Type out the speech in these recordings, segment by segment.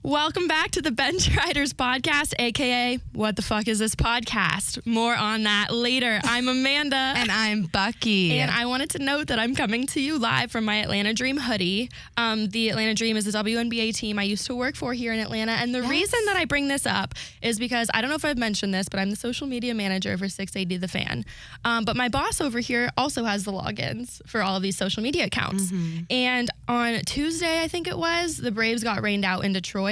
Welcome back to the Bench Riders podcast, aka What the Fuck Is This Podcast? More on that later. I'm Amanda. And I'm Bucky. And I wanted to note that I'm coming to you live from my Atlanta Dream hoodie. The Atlanta Dream is the WNBA team I used to work for here in Atlanta. And the reason that I bring this up is because, I don't know if I've mentioned this, but I'm the social media manager for 680 The Fan. But my boss over here also has the logins for all of these social media accounts. Mm-hmm. And on Tuesday, I think it was, the Braves got rained out in Detroit.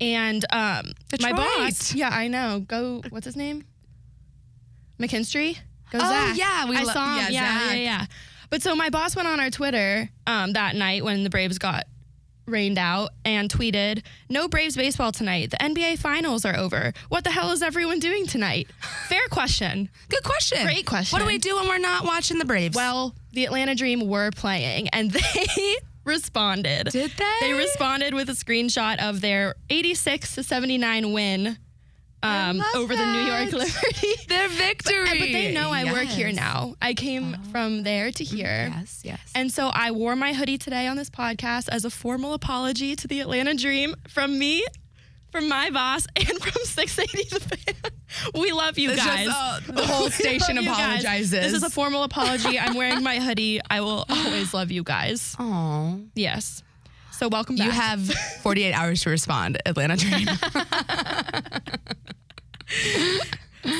And my boss, yeah, I know. What's his name? McKinstry? Zach. Yeah. I saw him. Yeah. But so my boss went on our Twitter that night when the Braves got rained out and tweeted, "No Braves baseball tonight. The NBA finals are over. What the hell is everyone doing tonight?" Fair question. Good question. Great question. What do we do when we're not watching the Braves? Well, the Atlanta Dream were playing, and they responded. Did they? They responded with a screenshot of their 86-79 win over the New York Liberty. Their victory. But they know I work here now. I came from there to here. Yes. And so I wore my hoodie today on this podcast as a formal apology to the Atlanta Dream from me, from my boss, and from 680 The Fan. We love you guys. The whole station apologizes. This is a formal apology. I'm wearing my hoodie. I will always love you guys. Aww. Yes. So welcome back. You have 48 hours to respond, Atlanta Dream.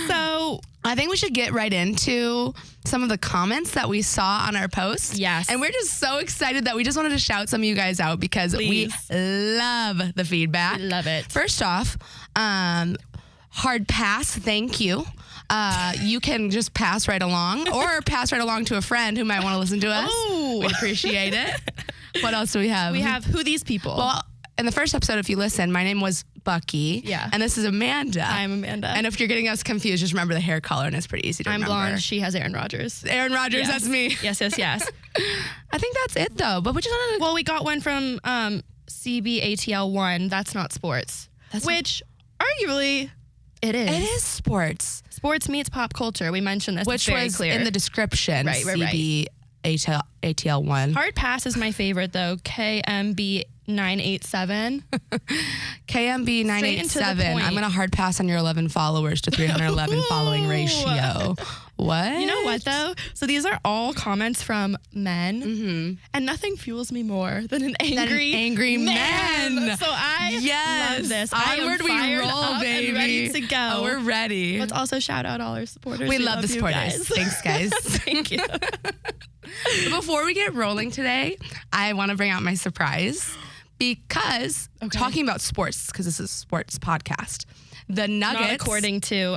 So I think we should get right into some of the comments that we saw on our post. Yes. And we're just so excited that we just wanted to shout some of you guys out because we love the feedback. We love it. First off, hard pass, thank you. You can just pass right along or pass right along to a friend who might want to listen to us. Oh. We appreciate it. What else do we have? We have Who These People. Well, in the first episode, if you listen, my name was Bucky. Yeah. And this is Amanda. I'm Amanda. And if you're getting us confused, just remember the hair color, and it's pretty easy to remember. I'm blonde. She has Aaron Rodgers. Aaron Rodgers, that's me. Yes. I think that's it, though. But we just wanted to... Well, we got one from CBATL1. That's not sports. Which, arguably, it is. It is sports. Sports meets pop culture. We mentioned this. Which very was clear. in the description. Right. CBATL1. Hard pass is my favorite, though. KMB987. KMB987. I'm going to hard pass on your 11 followers to 311 following ratio. What? You know what, though? So these are all comments from men, and nothing fuels me more than an angry man. So I love this. Onward we roll, baby. And ready to go. Oh, we're ready. Let's also shout out all our supporters. We love the you supporters. guys. Thanks, guys. Thank you. Before we get rolling today, I want to bring out my surprise because talking about sports, because this is a sports podcast. The Nuggets, not according to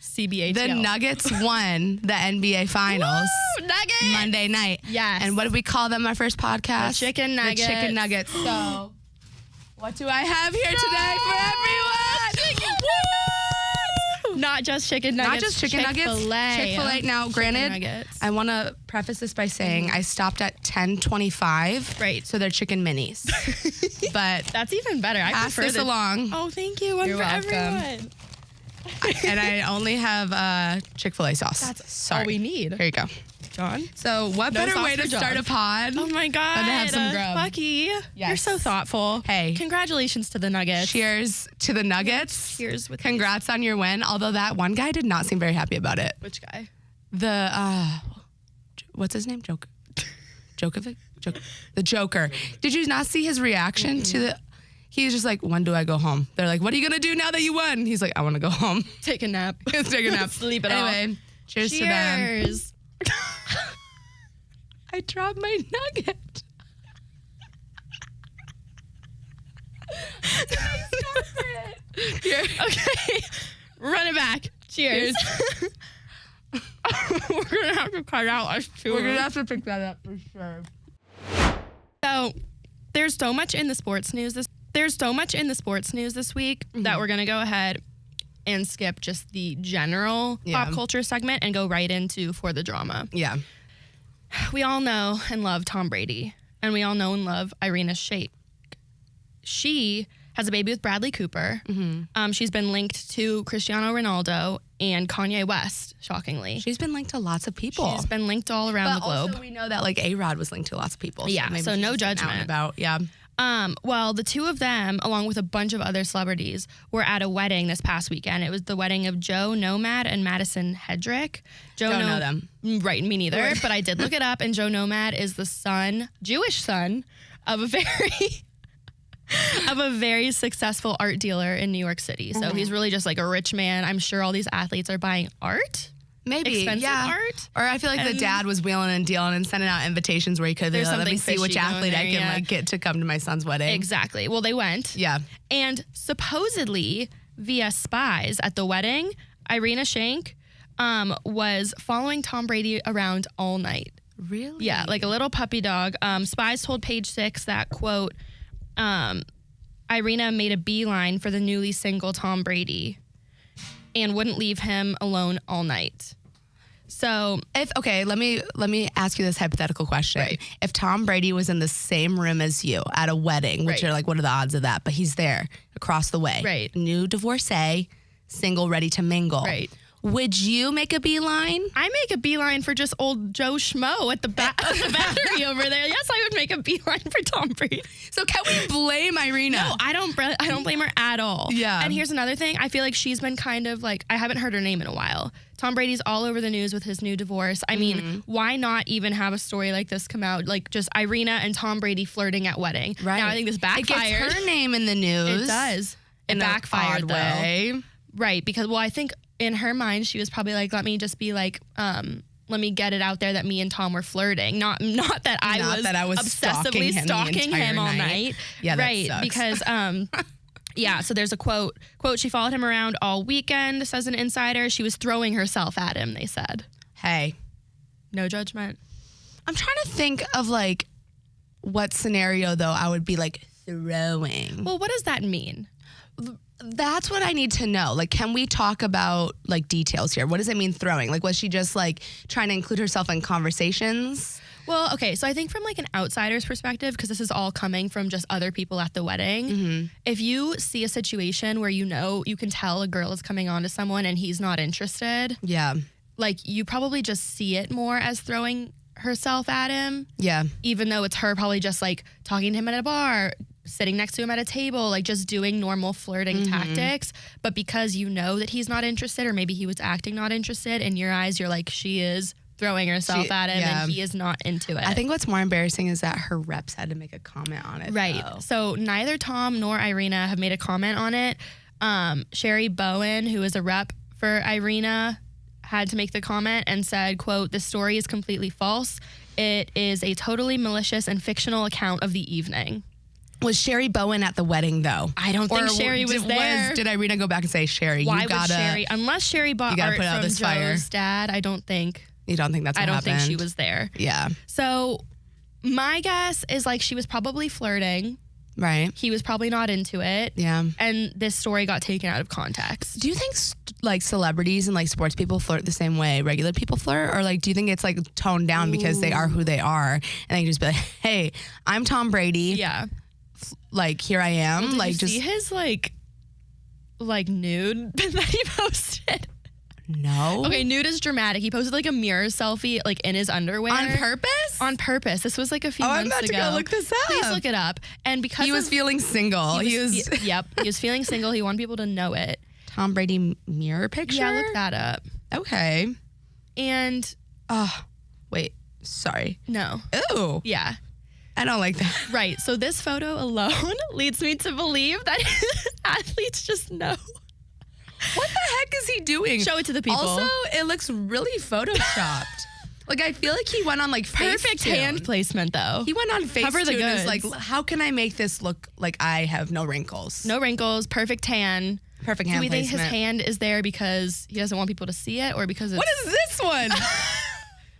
CBATL. The Nuggets won the NBA Finals. Woo, Nuggets! Monday night. Yes. And what did we call them our first podcast? The Chicken Nuggets. The Chicken Nuggets. So, what do I have here today for everyone? Chicken Not just chicken nuggets. Not just chicken nuggets. Chick-fil-A. Now, granted, I want to preface this by saying I stopped at 10:25. Right. So they're chicken minis. But that's even better. I pass prefer this along. Oh, thank you. One You're for welcome. everyone. And I only have Chick-fil-A sauce. That's all we need. Here you go. John? So what better way to start a pod? Oh my God. Than to have some grub. Bucky, you're so thoughtful. Hey. Congratulations to the Nuggets. Cheers to the Nuggets. Cheers with Congrats on your win. Although that one guy did not seem very happy about it. Which guy? The, what's his name? Djokovic? The Joker. Did you not see his reaction to the... He's just like, when do I go home? They're like, what are you going to do now that you won? He's like, I want to go home. Take a nap. Take a nap. Sleep it off. Anyway, cheers to them. Cheers. I dropped my nugget. Here. Okay. Run it back. Cheers. We're going to have to cut out us too. We're going to have to pick that up for sure. So, there's so much in the sports news this week that we're going to go ahead and skip just the general pop culture segment and go right into For the Drama. Yeah. We all know and love Tom Brady, and we all know and love Irina Shayk. She has a baby with Bradley Cooper. She's been linked to Cristiano Ronaldo and Kanye West, shockingly. She's been linked to lots of people. She's been linked all around the globe. Also, we know that like A-Rod was linked to lots of people. Yeah, so no judgment. Well, the two of them, along with a bunch of other celebrities, were at a wedding this past weekend. It was the wedding of Joe Nomad and Madison Hedrick. Don't know them. Right, me neither. But I did look it up, and Joe Nomad is the Jewish son of a very successful art dealer in New York City. So he's really just like a rich man. I'm sure all these athletes are buying art. Maybe, expensive art. Or I feel like the dad was wheeling and dealing and sending out invitations where he could, let me see which athlete I can like get to come to my son's wedding. Exactly. Well, they went. Yeah. And supposedly via spies at the wedding, Irina Shayk was following Tom Brady around all night. Really? Yeah, like a little puppy dog. Spies told Page Six that, quote, Irina made a beeline for the newly single Tom Brady and wouldn't leave him alone all night. So let me ask you this hypothetical question. Right. If Tom Brady was in the same room as you at a wedding, which are like, what are the odds of that? But he's there across the way. Right. New divorcee, single, ready to mingle. Right. Would you make a beeline? I make a beeline for just old Joe Schmo at the battery over there. Yes, I would make a beeline for Tom Brady. So can we blame Irina? No, I don't blame her at all. Yeah. And here's another thing. I feel like she's been kind of like, I haven't heard her name in a while. Tom Brady's all over the news with his new divorce. I mean, why not even have a story like this come out? Like just Irina and Tom Brady flirting at wedding. Right. Now I think this backfired. It gets her name in the news. It does. It backfired though. Way. Right. Because, well, I think in her mind, she was probably like, let me just be like, let me get it out there that me and Tom were flirting. Not that I was obsessively stalking him all night. Yeah, that right. sucks. Because, yeah, so there's a quote, she followed him around all weekend, says an insider. She was throwing herself at him, they said. Hey. No judgment. I'm trying to think of like what scenario though I would be like throwing. Well, what does that mean? That's what I need to know. Like, can we talk about like details here? What does it mean throwing? Like, was she just like trying to include herself in conversations? Well, okay, so I think from like an outsider's perspective, because this is all coming from just other people at the wedding, if you see a situation where you know, you can tell a girl is coming on to someone and he's not interested, yeah, like you probably just see it more as throwing herself at him. Yeah. Even though it's her probably just like talking to him at a bar, sitting next to him at a table, like just doing normal flirting tactics. But because you know that he's not interested, or maybe he was acting not interested, in your eyes, you're like, she is throwing herself at him and he is not into it. I think what's more embarrassing is that her reps had to make a comment on it. Right. Though. So neither Tom nor Irina have made a comment on it. Sherry Bowen, who is a rep for Irina, had to make the comment and said, quote, "This story is completely false. It is a totally malicious and fictional account of the evening." Was Sherry Bowen at the wedding though? I don't think Sherry was there. Did Irina go back and say, Sherry, why you gotta, would Sherry, unless Sherry bought art put out from this Joe's fire. dad, I don't think. You don't think that's what happened? I don't think she was there. Yeah. So my guess is like she was probably flirting. Right. He was probably not into it. Yeah. And this story got taken out of context. Do you think like celebrities and like sports people flirt the same way regular people flirt? Or like do you think it's like toned down because they are who they are and they can just be like, hey, I'm Tom Brady. Yeah. Like here I am. Well, did like you just see his like nude that he posted? No. Okay, nude is dramatic. He posted like a mirror selfie like in his underwear. On purpose? On purpose. This was like a few months ago. I'm about to go look this up. Please look it up. And because he was feeling single. He was feeling single. He wanted people to know it. Tom Brady mirror picture? Yeah, look that up. Okay. And wait, sorry. no. Ooh. Yeah. I don't like that. Right. So this photo alone leads me to believe that athletes just know. What the heck is he doing? Show it to the people. Also, it looks really photoshopped. Like, I feel like he went on like perfect hand placement though. He went on Facetune Cover the and was goods. like, how can I make this look like I have no wrinkles? No wrinkles, perfect tan. Perfect hand placement. Do we think his placement. hand is there because he doesn't want people to see it, or because it's... What is this one?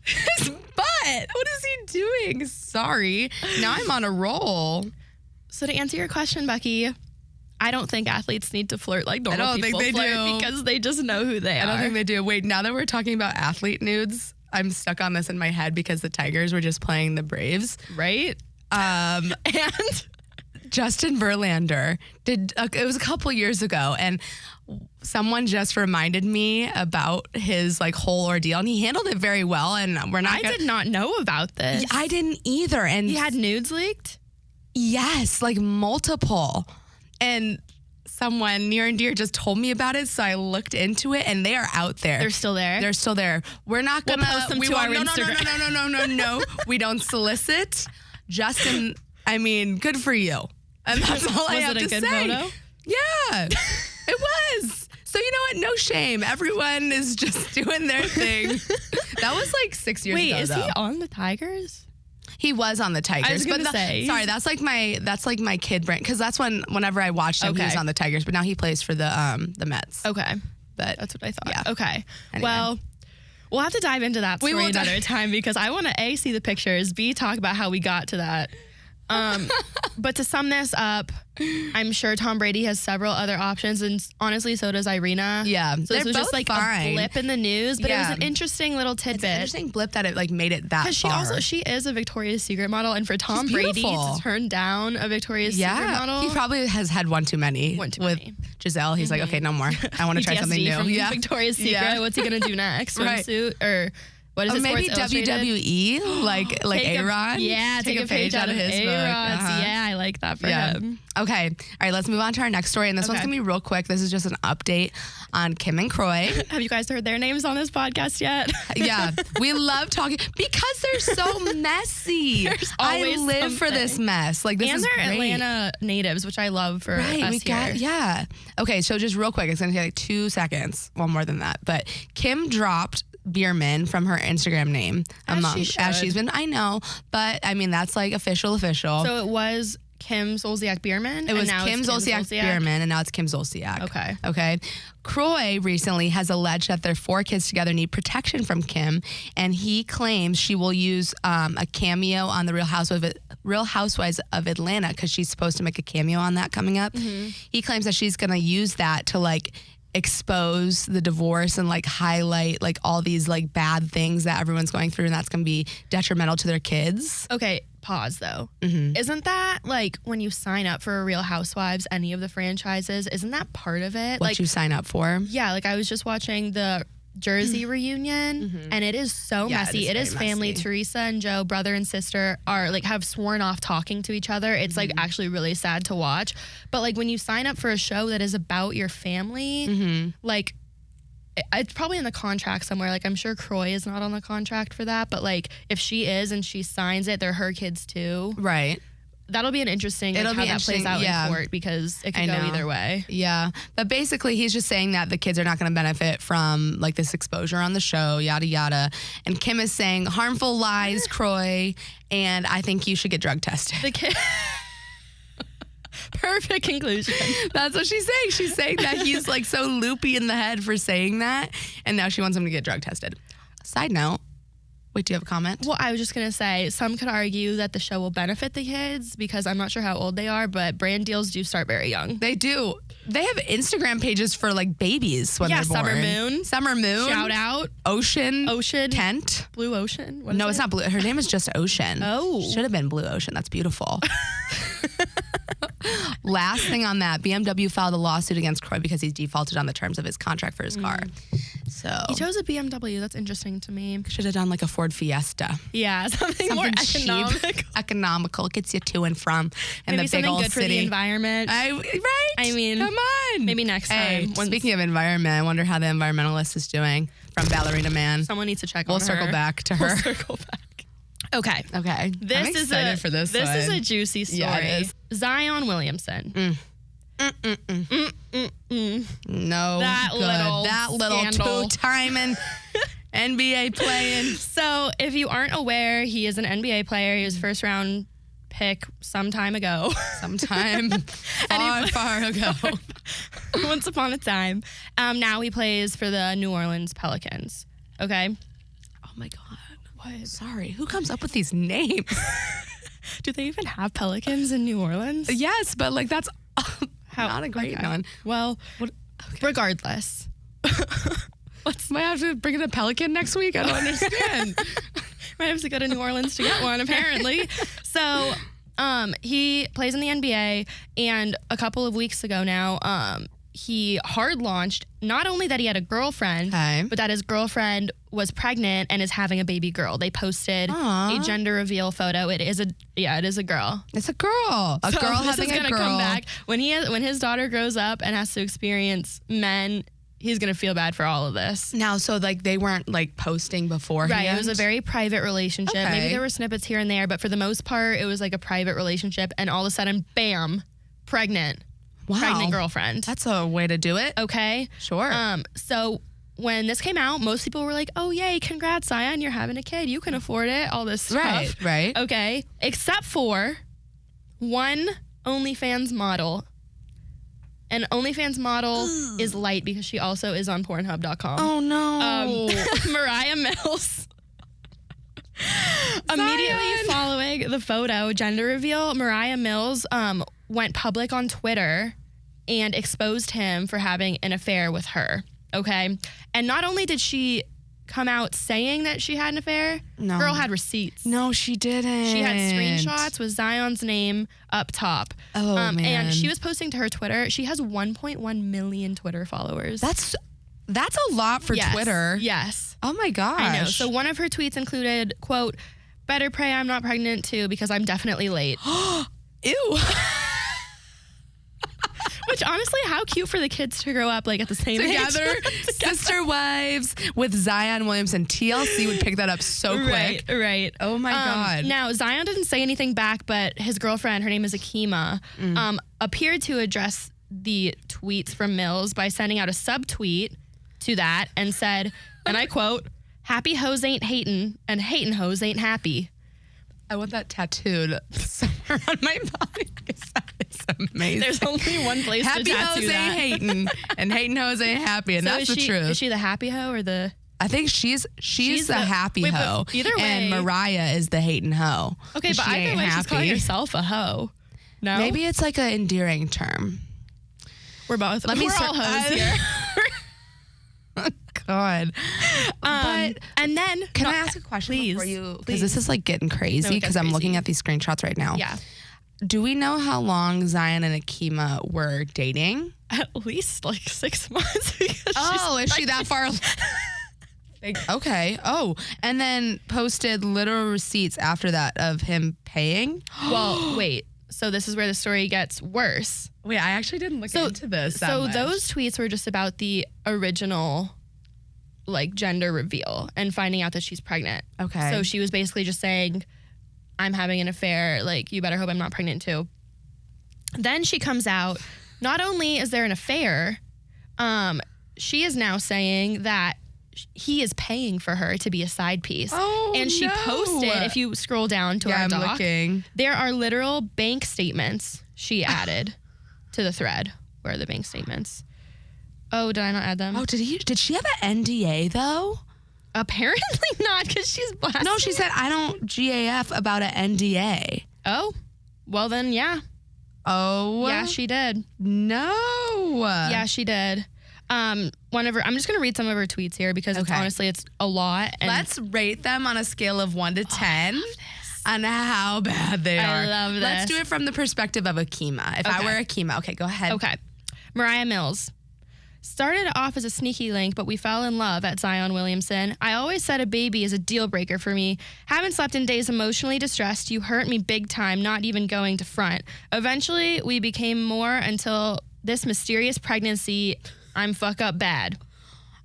His butt. What is he doing? Sorry. Now I'm on a roll. So to answer your question, Becky, I don't think athletes need to flirt like normal people think they flirt do. because they just know who they are. I don't think they do. Wait, now that we're talking about athlete nudes, I'm stuck on this in my head because the Tigers were just playing the Braves. Right? And Justin Verlander did, it was a couple years ago, and someone just reminded me about his like whole ordeal, and he handled it very well. And we're not. I did not know about this. I didn't either. And he had nudes leaked? Yes, like multiple. And someone near and dear just told me about it, so I looked into it, and they are out there. They're still there? They're still there. We're not gonna post them to our Instagram. No. We don't solicit. Justin, I mean, good for you. And that's all I have to say. Was it a good photo? Yeah, it was. So you know what? No shame. Everyone is just doing their thing. That was like 6 years ago. Wait, is he on the Tigers? He was on the Tigers. I was gonna say. Sorry, that's like my kid brain, because that's whenever I watched him, he was on the Tigers. But now he plays for the Mets. Okay, but that's what I thought. Yeah. Okay, anyway. Well, we'll have to dive into that story another time, because I want to A, see the pictures, B, talk about how we got to that. But to sum this up, I'm sure Tom Brady has several other options, and honestly, so does Irina. Yeah, so this was just like a blip in the news, but it was an interesting little tidbit. It's an interesting blip that it like made it that far. Because she is a Victoria's Secret model, and for Tom Brady to turn down a Victoria's Secret model, he probably has had one too many. With Giselle, he's like, okay, no more. I want to try something new. From Victoria's Secret. What's he gonna do next? Swimsuit or? What is it? Maybe WWE, like A-Rod. Yeah, take a page out of his book. Yeah, I like that for him. Okay, all right, let's move on to our next story, and this one's gonna be real quick. This is just an update on Kim and Kroy. Have you guys heard their names on this podcast yet? Yeah, we love talking because they're so messy. I live for this mess. Like, this is great. And they're Atlanta natives, which I love for us here. Okay, so just real quick, it's gonna take like 2 seconds. Well, more than that, but Kim dropped Biermann from her Instagram name. As she's been, I know, but I mean, that's like official. So it was Kim Zolciak Biermann? It was Kim Zolciak Biermann, and now it's Kim Zolciak. Okay. Kroy recently has alleged that their 4 kids together need protection from Kim, and he claims she will use a cameo on the Real Housewives of Atlanta, because she's supposed to make a cameo on that coming up. Mm-hmm. He claims that she's going to use that to like expose the divorce and like highlight like all these like bad things that everyone's going through, and that's going to be detrimental to their kids. Okay, pause though. Mm-hmm. Isn't that like when you sign up for a Real Housewives, any of the franchises, isn't that part of it? What you sign up for? Yeah, like I was just watching the Jersey reunion, and it is so messy. It is family. Messy. Teresa and Joe, brother and sister, are like have sworn off talking to each other. It's like actually really sad to watch. But like when you sign up for a show that is about your family, like it's probably in the contract somewhere. Like I'm sure Kroy is not on the contract for that, but like if she is and she signs it, they're her kids too. Right. That'll be an interesting how that plays out in court, because it could go either way. Yeah. But basically he's just saying that the kids are not going to benefit from like this exposure on the show, yada, yada. And Kim is saying harmful lies, Kroy, and I think you should get drug tested. The kid. Perfect conclusion. That's what she's saying. She's saying that he's like so loopy in the head for saying that, and now she wants him to get drug tested. Side note. Wait, do you have a comment? Well, I was just going to say, some could argue that the show will benefit the kids, because I'm not sure how old they are, but brand deals do start very young. They do. They have Instagram pages for like babies when they're born. Summer Moon. Shout out. Ocean. Tent. Blue Ocean. No, it's not Blue. Her name is just Ocean. Oh. Should have been Blue Ocean. That's beautiful. Last thing on that, BMW filed a lawsuit against Kroy because he defaulted on the terms of his contract for his car. So he chose a BMW. That's interesting to me. Should have done like a Ford Fiesta. Yeah, something more economical. Gets you to and from in maybe the big old good city. For the environment. Right? I mean, come on. Maybe next time. Speaking of environment, I wonder how the environmentalist is doing from Ballerina Man. Someone needs to check on her. We'll circle back to her. We'll circle back. Okay. I'm excited for this one. This is a juicy story. Yeah, it is. Zion Williamson. No, that little two-time and NBA playing. So if you aren't aware, he is an NBA player. He was first round pick some time ago. Far ago. Once upon a time. Now he plays for the New Orleans Pelicans. Okay. Oh my God. What? Sorry. Who comes up with these names? Do they even have Pelicans in New Orleans? Yes, but like that's not a great one. Well, regardless. Might have to bring in a Pelican next week. I don't understand. Might have to go to New Orleans to get one, apparently. So he plays in the NBA, and a couple of weeks ago now, he hard launched not only that he had a girlfriend, but that his girlfriend was pregnant and is having a baby girl. They posted a gender reveal photo. It is a girl. It's a girl. A girl having a girl. Come back when his daughter grows up and has to experience men. He's gonna feel bad for all of this. Now, so like they weren't like posting beforehand. Right. It was a very private relationship. Okay. Maybe there were snippets here and there, but for the most part, it was like a private relationship. And all of a sudden, bam, pregnant. Wow. Pregnant girlfriend. That's a way to do it. Okay. Sure. So when this came out, most people were like, "Oh yay, congrats, Zion, you're having a kid. You can afford it." All this stuff. Right. Okay. Except for one OnlyFans model. And OnlyFans model is light because she also is on Pornhub.com. Oh no. Mariah Mills. Immediately following the photo gender reveal, Mariah Mills went public on Twitter and exposed him for having an affair with her. Okay. And not only did she come out saying that she had an affair, girl had receipts. No, she didn't. She had screenshots with Zion's name up top. Oh, man. And she was posting to her Twitter. She has 1.1 million Twitter followers. That's a lot for Twitter. Yes. Oh my gosh. I know. So one of her tweets included, quote, "Better pray I'm not pregnant too because I'm definitely late." Ew. Which honestly, how cute for the kids to grow up like at the same together, age. sister wives with Zion Williamson. TLC would pick that up so quick. Right. Oh my God. Now, Zion didn't say anything back, but his girlfriend, her name is Akima, appeared to address the tweets from Mills by sending out a subtweet to that and said, and I quote, "Happy hoes ain't hatin' and hatin' hoes ain't happy." I want that tattooed somewhere on my body because that is amazing. There's only one place happy to tattoo hoes that. ain't hating and hating hoes ain't happy, and So that's the she, truth. Is she the happy hoe or the? I think she's the happy hoe. Either way, and Mariah is the hating hoe. Okay, but either way, she's calling herself a hoe. No, maybe it's like an endearing term. We're both. We're all hoes here. God. But and then can I ask a question before you? Because this is like getting crazy. Because I'm crazy. looking at these screenshots right now. Yeah. Do we know how long Zion and Akima were dating? At least like 6 months. Is she that far? Okay. Oh, and then posted literal receipts after that of him paying. Well, wait. So this is where the story gets worse. Wait, I actually didn't look into this. So those tweets were just about the original, like, gender reveal and finding out that she's pregnant. Okay. So she was basically just saying, "I'm having an affair. Like, you better hope I'm not pregnant too." Then she comes out. Not only is there an affair, she is now saying that he is paying for her to be a side piece. Oh, and she posted, if you scroll down to our doc, there are literal bank statements she added to the thread. Where are the bank statements? Oh, did I not add them? Oh, did she have an NDA though? Apparently not, because she's blasting. No, she said, "I don't GAF about an NDA." Oh, well then, yeah. Oh. Yeah, she did. No. Yeah, she did. One of her, I'm just going to read some of her tweets here because honestly, it's a lot. And let's rate them on a scale of 1 to 10 on how bad they are. I love this. Let's do it from the perspective of Akima. If I were Akima, okay, go ahead. Okay. Mariah Mills. Started off as a sneaky link, but we fell in love at Zion Williamson. I always said a baby is a deal breaker for me. Haven't slept in days, emotionally distressed. You hurt me big time, not even going to front. Eventually, we became more until this mysterious pregnancy. I'm fuck up bad.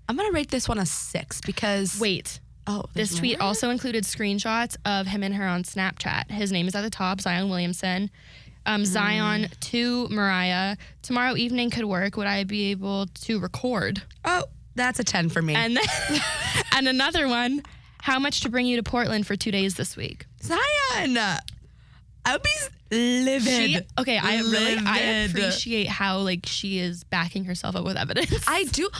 I'm going to rate this one a 6 because... Wait. Oh, this tweet also included screenshots of him and her on Snapchat. His name is at the top, Zion Williamson. Zion to Mariah. Tomorrow evening could work. Would I be able to record? Oh, that's a 10 for me. And then, and another one. How much to bring you to Portland for 2 days this week? Zion, I would be livid. I appreciate how like she is backing herself up with evidence. I do.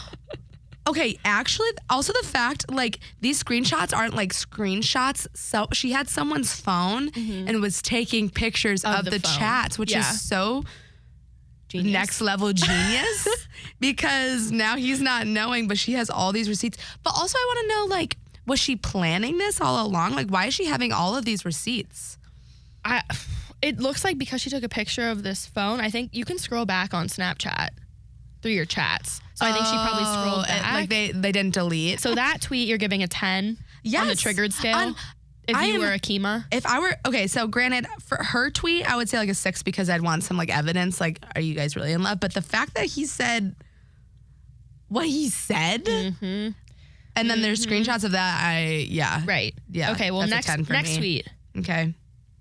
Okay, actually, also the fact, like, these screenshots aren't like screenshots. So she had someone's phone and was taking pictures of the chats, which is so genius. Next level genius. Because now he's not knowing, but she has all these receipts. But also, I want to know, like, was she planning this all along? Like, why is she having all of these receipts? It looks like because she took a picture of this phone. I think you can scroll back on Snapchat through your chats. So I think she probably scrolled back. Like they didn't delete. So that tweet, you're giving a 10 on the triggered scale. If you were Akima. If I were, okay, so granted, for her tweet, I would say like a 6 because I'd want some like evidence, like, are you guys really in love? But the fact that he said what he said, and then there's screenshots of that, Right. Yeah. Okay, well, next tweet. Okay.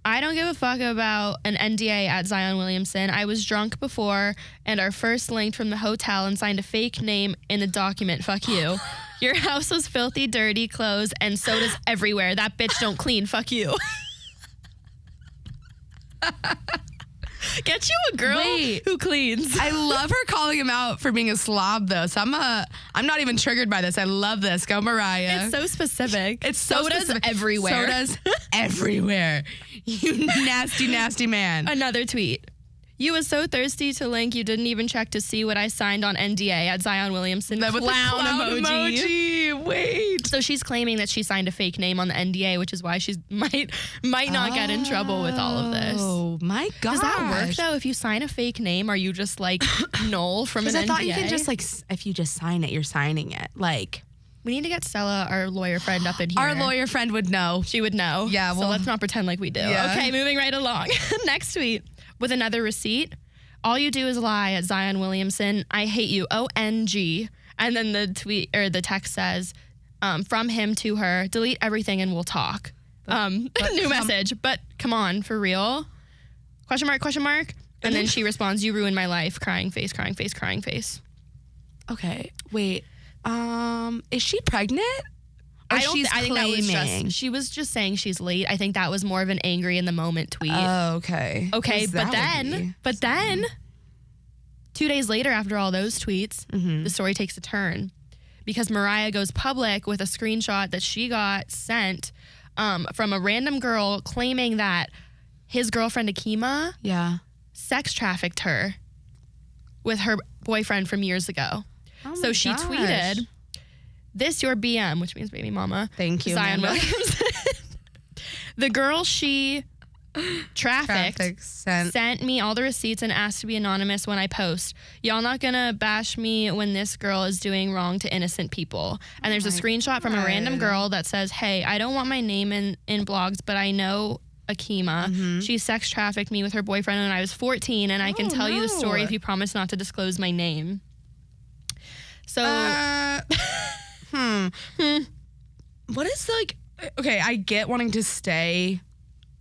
I don't give a fuck about an NDA at Zion Williamson. I was drunk before, and our first linked from the hotel and signed a fake name in the document. Fuck you. Your house was filthy, dirty clothes, and sodas everywhere. That bitch don't clean. Fuck you. Get you a girl who cleans. I love her calling him out for being a slob, though. So I'm not even triggered by this. I love this. Go, Mariah. It's so specific. It's so sodas specific. everywhere. Sodas everywhere. You nasty, nasty man. Another tweet. You was so thirsty to link, you didn't even check to see what I signed on NDA at Zion Williamson. That with the clown emoji. Wait. So she's claiming that she signed a fake name on the NDA, which is why she might not get in trouble with all of this. Oh my god. Does that work though? If you sign a fake name, are you just like null from an NDA? I thought you could just like, if you just sign it, you're signing it. Like, we need to get Stella, our lawyer friend, up in here. Our lawyer friend would know. She would know. Yeah. Well, so let's not pretend like we do. Yeah. Okay, moving right along. Next tweet. With another receipt. All you do is lie at Zion Williamson. I hate you. ONG. And then the tweet or the text says, from him to her, delete everything and we'll talk. New message. But come on, for real? Question mark, question mark. And then she responds, you ruined my life. Crying face, crying face, crying face. Okay, wait. Is she pregnant? Or I think claiming? she was just saying she's late. I think that was more of an angry in the moment tweet. Oh, okay. Okay, but then 2 days later after all those tweets, the story takes a turn because Mariah goes public with a screenshot that she got sent from a random girl claiming that his girlfriend Akima sex trafficked her with her boyfriend from years ago. So she tweeted, "This your BM," which means baby mama. Thank you, Zion Williams. The girl she trafficked sent me all the receipts and asked to be anonymous when I post. Y'all not gonna bash me when this girl is doing wrong to innocent people. And there's a screenshot from a random girl that says, hey, I don't want my name in blogs, but I know Akima. She sex trafficked me with her boyfriend when I was 14, and I can tell you the story if you promise not to disclose my name. So what is like, okay, I get wanting to stay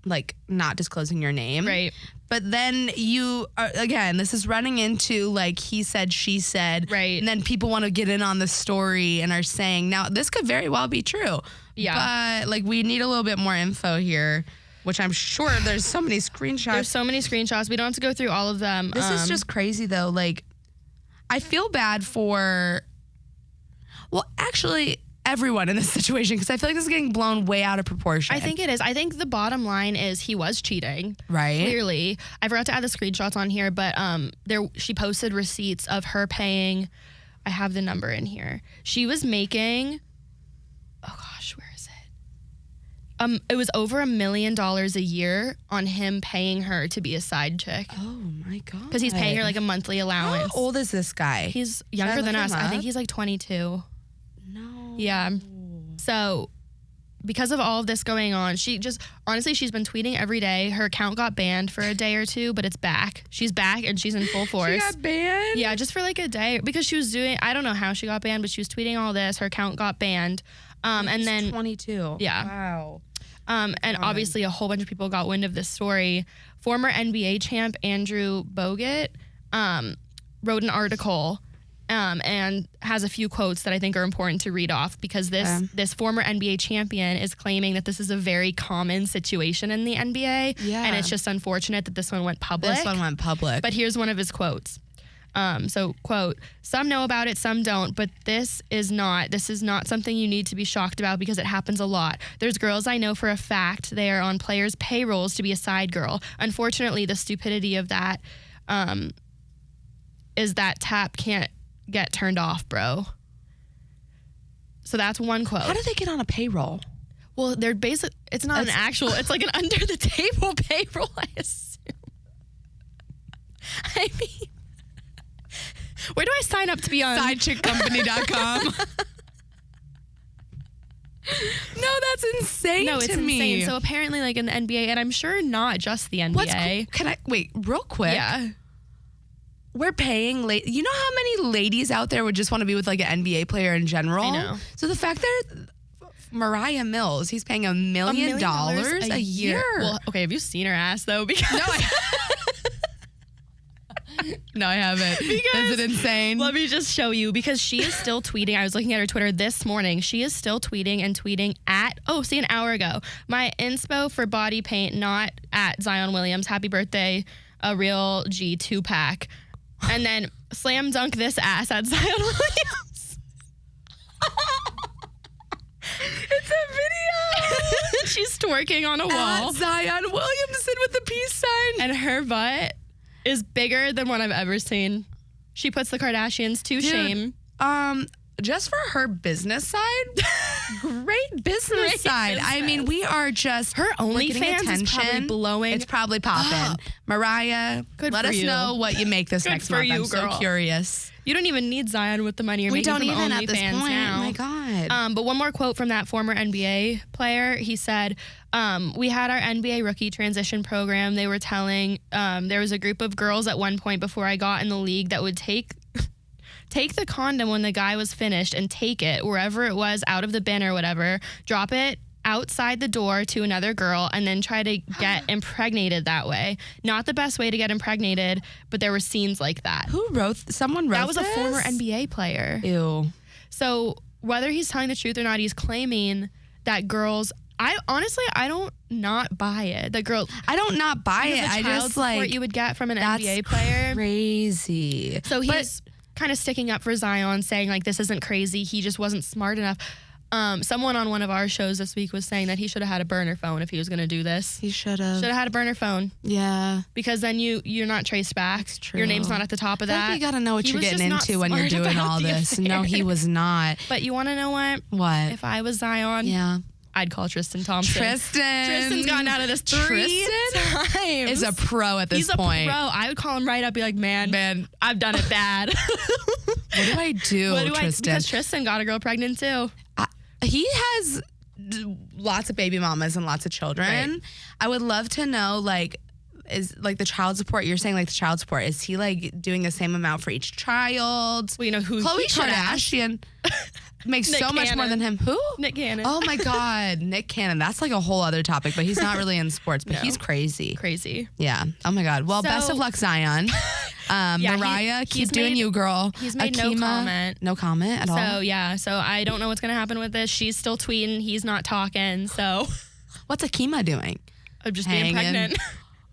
like not disclosing your name, right? But then you are, again, this is running into like he said, she said, right? And then people want to get in on the story and are saying, now this could very well be true, but like we need a little bit more info here, which I'm sure there's so many screenshots. There's so many screenshots. We don't have to go through all of them. This is just crazy though. Like, I feel bad for, well, actually everyone in this situation, because I feel like this is getting blown way out of proportion. I think it is. I think the bottom line is he was cheating. Right. Clearly. I forgot to add the screenshots on here, but she posted receipts of her paying, I have the number in here. She was making, oh gosh, where is it? It was over $1 million a year on him paying her to be a side chick. Oh my God. Because he's paying her like a monthly allowance. How old is this guy? He's younger than us. I think he's like 22. No. Yeah. So because of all of this going on, she's been tweeting every day. Her account got banned for a day or two, but it's back. She's back and she's in full force. She got banned? Yeah, just for like a day because she was doing, I don't know how she got banned, but she was tweeting all this. Her account got banned. And then 22. Yeah. Wow. And obviously a whole bunch of people got wind of this story. Former NBA champ Andrew Bogut wrote an article and has a few quotes that I think are important to read off because this former NBA champion is claiming that this is a very common situation in the NBA. Yeah. And it's just unfortunate that this one went public. But here's one of his quotes. So, quote, some know about it, some don't, but this is not something you need to be shocked about because it happens a lot. There's girls I know for a fact they are on players' payrolls to be a side girl. Unfortunately, the stupidity of that is that tap can't get turned off, bro. So that's one quote. How do they get on a payroll? Well, they're basically, it's not an actual, it's like an under the table payroll, I assume. I mean, Where do I sign up to be on? Sidechickcompany.com. No, that's insane No, it's to me. insane. So apparently, like in the NBA, and I'm sure not just the NBA. Can I wait real quick? Yeah. We're paying you know how many ladies out there would just want to be with like an NBA player in general? I know. So the fact that Mariah Mills, he's paying $1 million a year. Well, okay, have you seen her ass though? Because No, I haven't. Is it insane? let me just show you, because she is still tweeting. I was looking at her Twitter this morning. She is still tweeting at, an hour ago. My inspo for body paint, not at Zion Williams. Happy birthday, a real G 2-pack. And then slam dunk this ass at Zion Williams. It's a video. She's twerking on a wall. At Zion Williamson with the peace sign. And her butt is bigger than what I've ever seen. She puts the Kardashians to shame. Just for her business side, great business side. I mean, we are just Her we're getting OnlyFans is probably attention. blowing. It's probably popping. Mariah, Good let for us you. know what you make this Good next for month. you, I'm so girl. curious. You don't even need Zion with the money you're We making don't from even at this OnlyFans point. now. Oh my God. But one more quote from that former NBA player. He said, we had our NBA rookie transition program. They were telling, there was a group of girls at one point before I got in the league that would take the condom when the guy was finished and take it wherever it was out of the bin or whatever, drop it outside the door to another girl, and then try to get impregnated that way. Not the best way to get impregnated, but there were scenes like that. Someone wrote That was a this? former NBA player. Ew. So whether he's telling the truth or not, he's claiming that girls, I don't not buy it. That girl, I don't not buy because it. the I child just support like you would get from an that's NBA player. crazy. So he's kind of sticking up for Zion, saying like this isn't crazy. He just wasn't smart enough. Someone on one of our shows this week was saying that he should have had a burner phone if he was going to do this. He should have. Should have had a burner phone, Yeah. because then you're not traced back. That's true. Your name's not at the top of I feel like that. you gotta know what He you're was getting just not into when you're smart doing about all the this. affair. No, he was not. But you want to know what? What? If I was Zion, Yeah. I'd call Tristan Thompson. Tristan's gotten out of this 3 times. Is a pro at this He's a point. pro. I would call him right up, be like, man, I've done it bad. What do I do, Tristan? Because Tristan got a girl pregnant too. He has lots of baby mamas and lots of children. Right. I would love to know, like, is like the child support, you're saying like the child support, is he like doing the same amount for each child? Well, you know who Khloe he should ask? Kardashian makes Nick so much more Cannon. than him. Who? Nick Cannon. Oh my God, Nick Cannon. That's like a whole other topic, but he's not really in sports, but No. he's crazy. Crazy. Yeah. Oh my God. Well, So- best of luck, Zion. Mariah, he's keep doing made- you, girl. he's made no Akima, comment. No comment at all. So yeah, so I don't know what's gonna happen with this. She's still tweeting. He's not talking. So What's Akima doing? I'm just Hanging. being pregnant.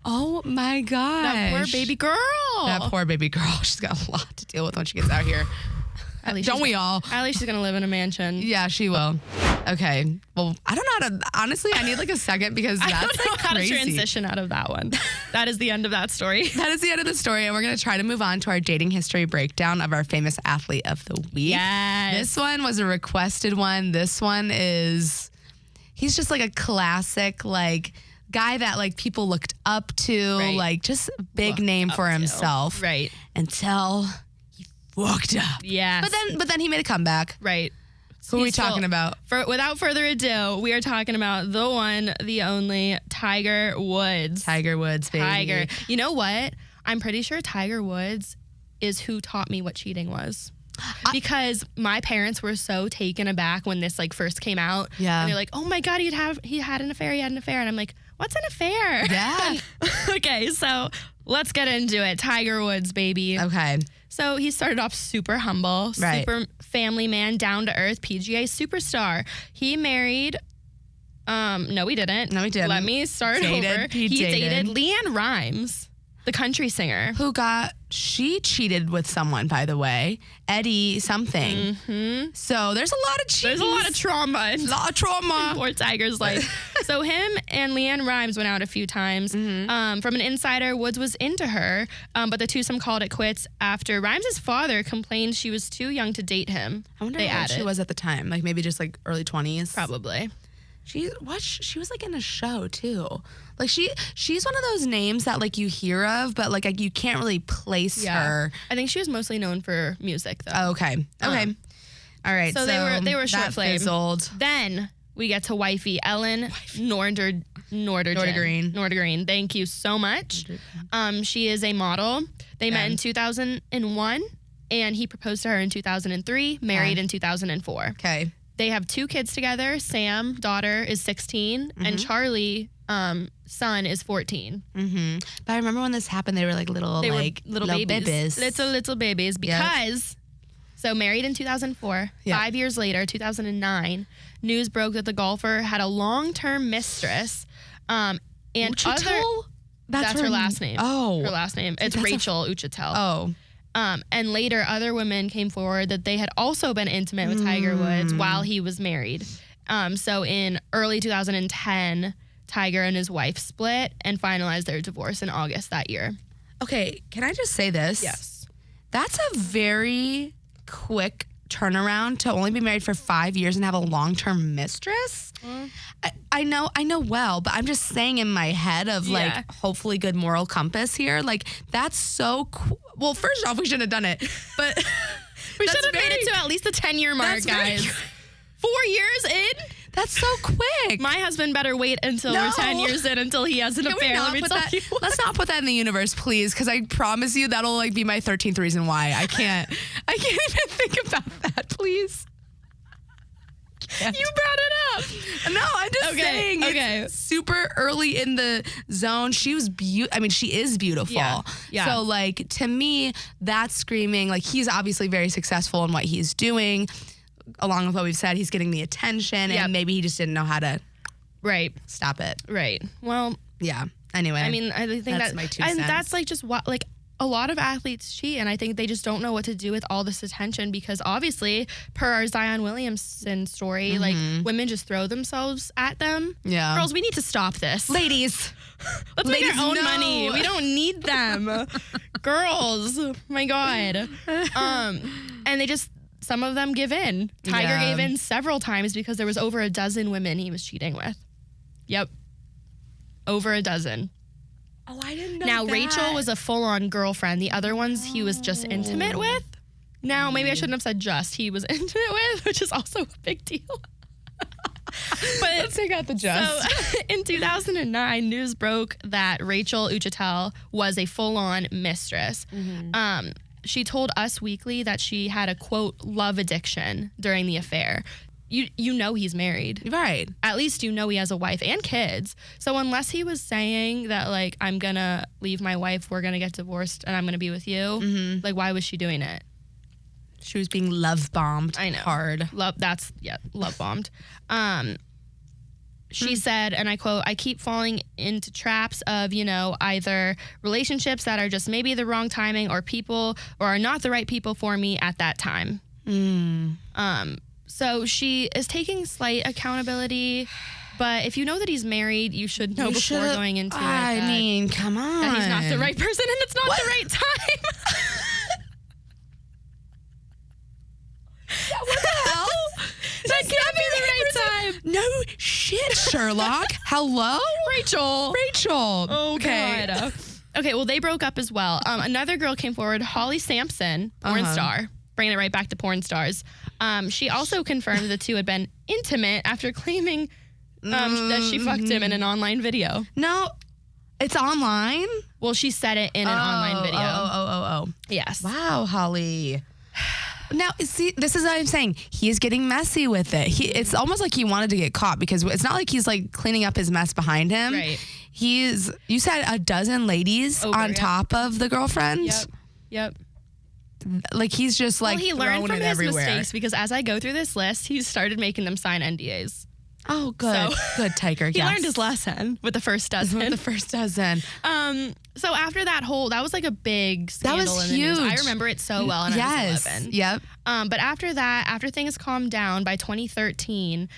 Oh my gosh. That poor baby girl. That poor baby girl. She's got a lot to deal with when she gets out here. At least Don't she's- we all? At least she's gonna live in a mansion. Yeah, she will. Okay. Well, I don't know how to, honestly, I need like a second because I that's don't know like how crazy. to transition out of that one. That is the end of that story. That is the end of the story, and we're going to try to move on to our dating history breakdown of our famous athlete of the week. Yes. This one was a requested one. This one is, he's just like a classic, like, guy that like people looked up to, Right. like just a big Looked name up for to. himself. Right. Until he fucked up. Yes. But then he made a comeback. Right. Who are we He's still- talking about? Without further ado, we are talking about the one, the only Tiger Woods. Tiger Woods, baby. Tiger. You know what? I'm pretty sure Tiger Woods is who taught me what cheating was. Because my parents were so taken aback when this like first came out. Yeah. And they're like, oh my God, he had an affair. And I'm like, what's an affair? Yeah. Okay, so let's get into it. Tiger Woods, baby. Okay. So he started off super humble, Right. super family man, down to earth, PGA superstar. He married, no, he didn't. No, he didn't. Let me start Dated. over. He dated dated. Leanne Rimes, the country singer. She cheated with someone, by the way. Eddie something. Mm-hmm. So there's a lot of cheating. There's a lot of trauma. A lot of trauma. Poor Tiger's life. So him and Leanne Rimes went out a few times. Mm-hmm. From an insider, Woods was into her, but the twosome called it quits after Rimes' father complained she was too young to date him. I wonder they how old added. she was at the time. Like maybe just like early 20s. Probably. She was like in a show too. Like she's one of those names that like you hear of, but like you can't really place her. I think she was mostly known for music though. Oh, okay. All right. So they were short flame. Fizzled. Then we get to wifey Ellen Nordergreen. Thank you so much. She is a model. They met in 2001, and he proposed to her in 2003. Married in 2004. Okay. They have 2 kids together. Sam, daughter, is 16, and Charlie, son, is 14. Mm-hmm. But I remember when this happened, they were like little babies. Little babies. Because, so married in 2004, 5 years later, 2009, news broke that the golfer had a long-term mistress. And Uchitel? That's her last name. Oh. Her last name. It's Rachel Uchitel. Oh. And later, other women came forward that they had also been intimate with Tiger Woods while he was married. So in early 2010, Tiger and his wife split and finalized their divorce in August that year. Okay, can I just say this? Yes. That's a very quick turnaround to only be married for 5 years and have a long-term mistress. I know well, but I'm just saying in my head of like hopefully good moral compass here. Like that's so cool. Well, first off, we shouldn't have done it, but we should have made it to at least the 10-year mark, guys. 4 years in? That's so quick. My husband better wait until we're 10 years in until he has an affair. Let's not put that in the universe, please, because I promise you that'll like be my 13th reason why. I can't even think about that, please. You brought it up. No, I'm just saying. It's super early in the zone. She was she is beautiful. Yeah. So like to me, that's screaming like he's obviously very successful in what he's doing. Along with what we've said, he's getting the attention, and maybe he just didn't know how to stop it. Right. Well, yeah. Anyway, I mean, I think that's my 2 cents. And that's like just what like a lot of athletes cheat, and I think they just don't know what to do with all this attention because obviously, per our Zion Williamson story, like women just throw themselves at them. Yeah. Girls, we need to stop this. Ladies, let's make our own money. We don't need them. Girls, my God. And they just. Some of them give in. Tiger gave in several times because there was over a dozen women he was cheating with. Yep. Over a dozen. Oh, I didn't know Now, that. Rachel was a full-on girlfend. The other ones he was just intimate with. Now, maybe I shouldn't have said just. He was intimate with, which is also a big deal. But let's take out the just. So, in 2009, news broke that Rachel Uchitel was a full-on mistress. She told Us Weekly that she had a, quote, love addiction during the affair. You know he's married. Right. At least you know he has a wife and kids. So unless he was saying that, like, I'm going to leave my wife, we're going to get divorced, and I'm going to be with you, like, why was she doing it? She was being love bombed. I know. Hard. Love bombed. She said, and I quote, I keep falling into traps of, either relationships that are just maybe the wrong timing or people or are not the right people for me at that time. So she is taking slight accountability, but if you know that he's married, you should know before going into it. I mean, come on. That he's not the right person and it's not the right time. What the hell? That can't be the right time. No shit, Sherlock. Hello? Rachel. Oh, okay. God. Okay, well, they broke up as well. Another girl came forward, Holly Sampson, porn star. Bringing it right back to porn stars. She also confirmed the two had been intimate after claiming that she fucked him in an online video. No, it's online? Well, she said it in an online video. Oh. Yes. Wow, Holly. Now, see, this is what I'm saying. He's getting messy with it. It's almost like he wanted to get caught because it's not like he's like cleaning up his mess behind him. Right. You said a dozen ladies on top of the girlfriend? Yep. Like he's just like he learned from his everywhere. mistakes because as I go through this list, he started making them sign NDAs. Oh, good. So, good, Tiger. He learned his lesson with the first dozen. So after that was like a big scandal. That was in the huge. news. I remember it so well when I was 11. Yep. But after things calmed down by 2013,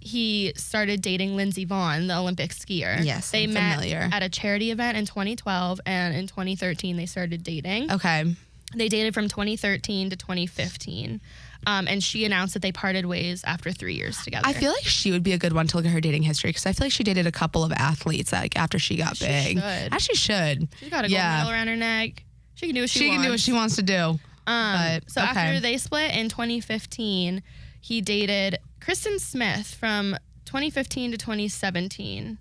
he started dating Lindsey Vonn, the Olympic skier. Yes, they I'm met familiar. at a charity event in 2012, and in 2013 they started dating. Okay. They dated from 2013 to 2015. And she announced that they parted ways after 3 years together. I feel like she would be a good one to look at her dating history because I feel like she dated a couple of athletes like after she got big. She should. She's got a gold medal around her neck. She can do what she wants. She can do what she wants to do. After they split in 2015, he dated Kristen Smith from 2015 to 2017.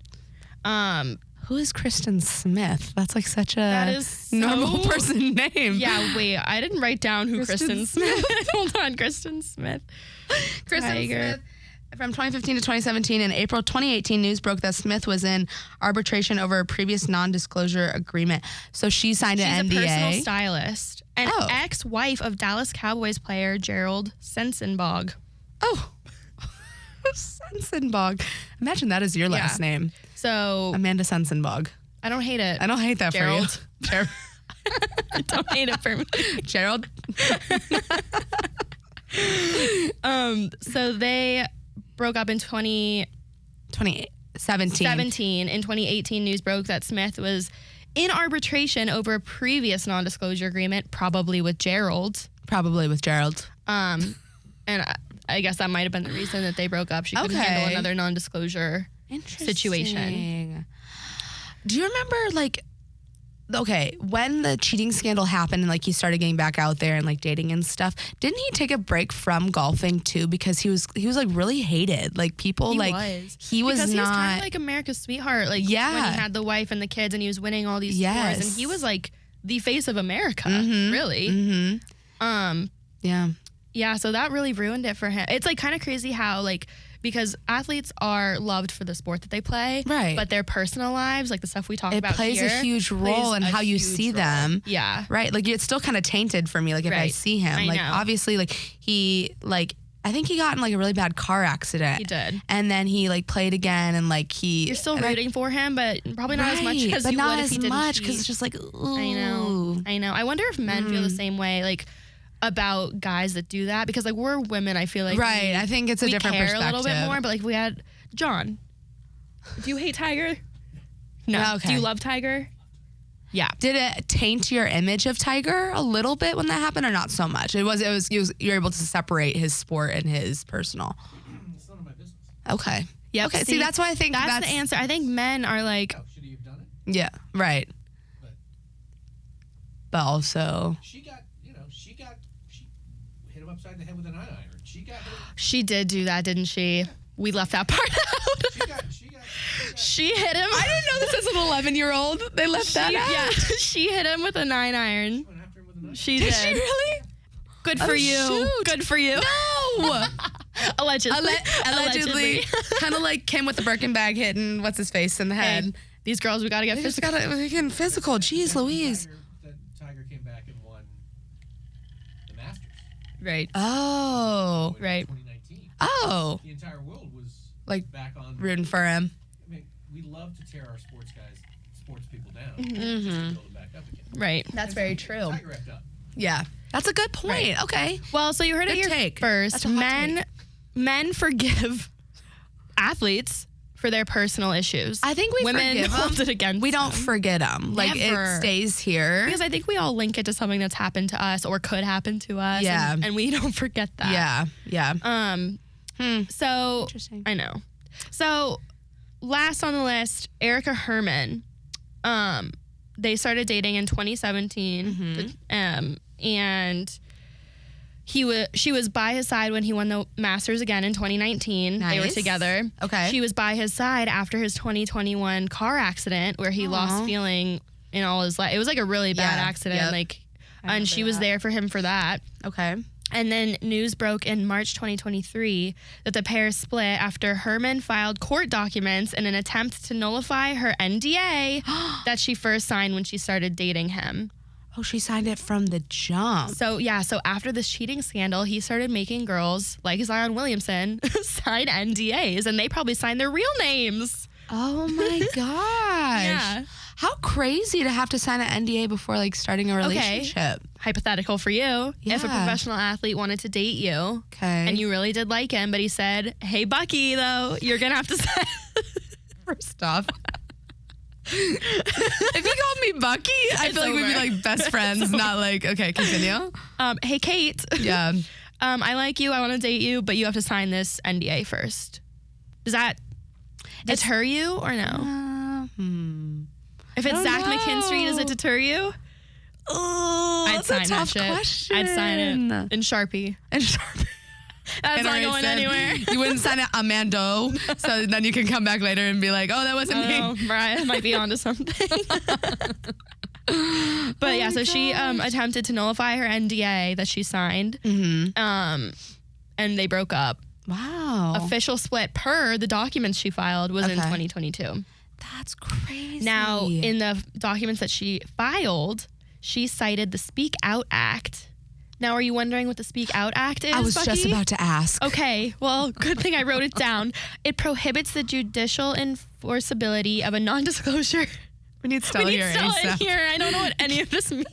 Who is Kristen Smith? That's like such a normal person name. Yeah, wait. I didn't write down who Kristen Smith. Hold on, Kristen Smith. Kristen Smith. From 2015 to 2017, in April 2018, news broke that Smith was in arbitration over a previous non-disclosure agreement. So she signed an NDA. She's a personal stylist. And ex-wife of Dallas Cowboys player Gerald Sensenbog. Oh. Sensenbog. Imagine that is your last name. So Amanda Sensenbog. I don't hate it. I don't hate that Gerald. for you. Gerald. I don't hate it for me. Gerald. So they broke up in 2017. In 2018, news broke that Smith was in arbitration over a previous non-disclosure agreement, probably with Gerald. And I guess that might have been the reason that they broke up. She couldn't handle another non-disclosure situation. Do you remember, like, when the cheating scandal happened and, like, he started getting back out there and, like, dating and stuff, didn't he take a break from golfing, too? Because he was like, really hated. Like, people, he was because he was kind of like America's sweetheart. Like, when he had the wife and the kids and he was winning all these tours. And he was, like, the face of America, really. Yeah, so that really ruined it for him. It's, like, kind of crazy how, like, because athletes are loved for the sport that they play, right? But their personal lives, like the stuff we talk about here, it plays a huge role in how you see them. Yeah. Right? Like, it's still kind of tainted for me, like, if I see him. Like, obviously, like, he, like, I think he got in, like, a really bad car accident. He did. And then he, like, played again and, like, You're still rooting for him, but probably not as much as you would if he didn't cheat. Because it's just like, ooh. I know. I wonder if men feel the same way, like, about guys that do that, because like we're women, I feel like I think it's a different perspective. We care a little bit more, but like we had John. Do you hate Tiger? No. Okay. Do you love Tiger? Yeah. Did it taint your image of Tiger a little bit when that happened, or not so much? You're able to separate his sport and his personal. It's none of my business. Okay. Yep. Okay. See, that's why I think that's the answer. I think men are like, should he have done it? Yeah. Right. But also, she hit him upside the head with a 9-iron. She did do that, didn't she? We left that part out. She hit him. I didn't know this as an 11-year-old. They left that out. Yeah, she hit him with a 9-iron. She did. Did she really? Good for you. Shoot. Good for you. No. Allegedly. Allegedly. Kind of like Kim with the Birkin bag hitting what's his face in the head. Hey, these girls, we gotta get physical. We're getting physical. Jeez, Louise. Tiger came back and won the Masters. Right. Oh. Right. 2019. Oh. The entire world was like back on rooting for him. I mean, we love to tear our sports people down. Mm-hmm. Just to build them back up again. Right. That's very true. Tiger wrapped up. Yeah. That's a good point. Right. Okay. Well, so you heard it here first. Men forgive athletes for their personal issues. I think women hold it against We don't forget them. Like, it stays here. Because I think we all link it to something that's happened to us or could happen to us. Yeah. And we don't forget that. Yeah. So, interesting. I know. So, last on the list, Erica Herman. They started dating in 2017. And she was by his side when he won the Masters again in 2019. Nice. They were together. Okay. She was by his side after his 2021 car accident where he lost feeling in all his life. It was like a really bad accident. Yep. Like, and she was there for him for that. Okay. And then news broke in March 2023 that the pair split after Herman filed court documents in an attempt to nullify her NDA that she first signed when she started dating him. Oh, she signed it from the jump. So after this cheating scandal, he started making girls like Zion Williamson sign NDAs, and they probably signed their real names. Oh my gosh. Yeah. How crazy to have to sign an NDA before like starting a relationship. Okay. Hypothetical for you. Yeah. If a professional athlete wanted to date you, and you really did like him, but he said, "Hey, Bucky, though, you're gonna have to sign." First off, If you called me Bucky, I feel like we'd be over. like best friends, not like, okay, continue. Hey, Kate. Yeah. I like you. I want to date you, but you have to sign this NDA first. Does that deter you or no? If it's Zach McKinstry, does it deter you? Oh, I'd sign that shit. Question. I'd sign it in Sharpie. And Sharpie. That's not going anywhere. You wouldn't sign it Amando, so then you can come back later and be like, oh, that wasn't Oh, me. Mariah might be onto something. But yeah, so she attempted to nullify her NDA that she signed. And they broke up. Wow. Official split per the documents she filed was in Okay. 2022. That's crazy. Now, in the documents that she filed, she cited the Speak Out Act. Now, are you wondering what the Speak Out Act is, I was Bucky? just about to ask. Okay, well, good thing I wrote it down. It prohibits the judicial enforceability of a non-disclosure. We need Stella We need here. Stella in ASAP. here. I don't know what any of this means,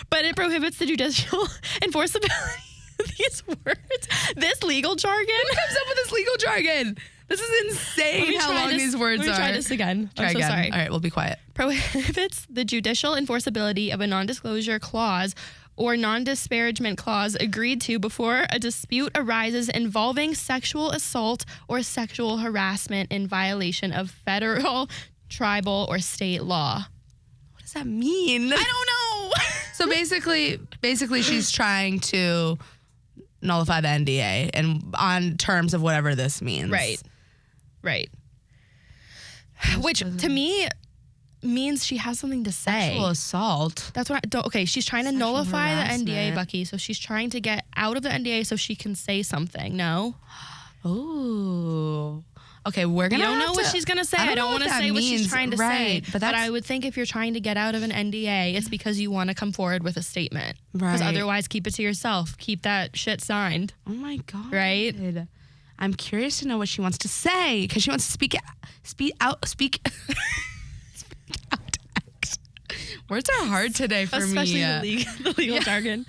but it prohibits the judicial enforceability of these words. This legal jargon. Who comes up with this legal jargon? This is Let insane me how try long this- these words Let me are. try this again. Try I'm so again. sorry. All right, we'll be quiet. Prohibits the judicial enforceability of a non-disclosure clause or non-disparagement clause agreed to before a dispute arises involving sexual assault or sexual harassment in violation of federal, tribal, or state law. What does that mean? I don't know. So basically, she's trying to nullify the NDA and on terms of whatever this means. Right. Which to me means she has something to say. Sexual assault. That's what okay, she's trying to Sexual nullify the NDA, harassment. Bucky. So she's trying to get out of the NDA so she can say something. No? Ooh. Okay, we're gonna. You don't have know what to- she's gonna say. I know don't what want to that say what she's means. trying to say. Right, but I that's would think if you're trying to get out of an NDA, it's because you want to come forward with a statement. Because Right. otherwise, keep it to yourself. Keep that shit signed. Oh my god. Right? I'm curious to know what she wants to say because she wants to speak out. Speak out. Words are hard today for Especially me. the legal jargon.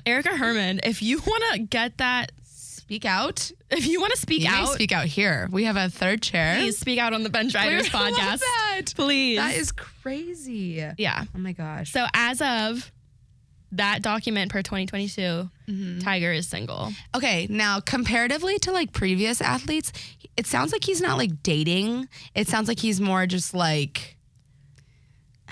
Erica Herman, if you want to get that, Speak out. if you want to speak You may out, speak out here. We have a third chair. please speak out on the Bench Riders I love podcast. that. Please. That is crazy. Yeah. Oh my gosh. So as of that document per 2022, Tiger is single. Okay, now comparatively to like previous athletes, it sounds like he's not like dating. It sounds like he's more just like,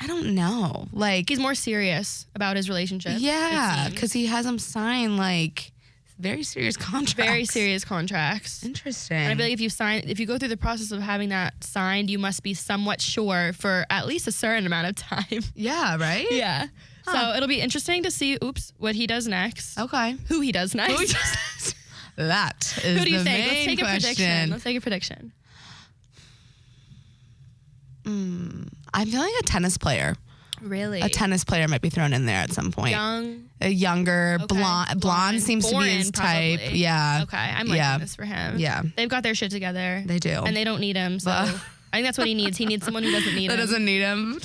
I don't know. Like, He's more serious about his relationship. yeah, it seems. because he has him sign like very serious contracts. Very serious contracts. Interesting. And I feel like if you go through the process of having that signed, you must be somewhat sure for at least a certain amount of time. yeah, right? Yeah. Huh. So it'll be interesting to see, what he does next. Okay. Who he does next. That is Who do you the think? Let's main take a prediction. question. Let's take a prediction. I'm feeling a tennis player. Really? A tennis player might be thrown in there at some point. Young. A younger, Okay. blonde seems to be his Foreign, type. probably. Yeah. Okay, I'm liking Yeah. this for him. Yeah. They've got their shit together. They do. And they don't need him. So But- I think that's what he needs. He needs someone who doesn't need That him. doesn't need him.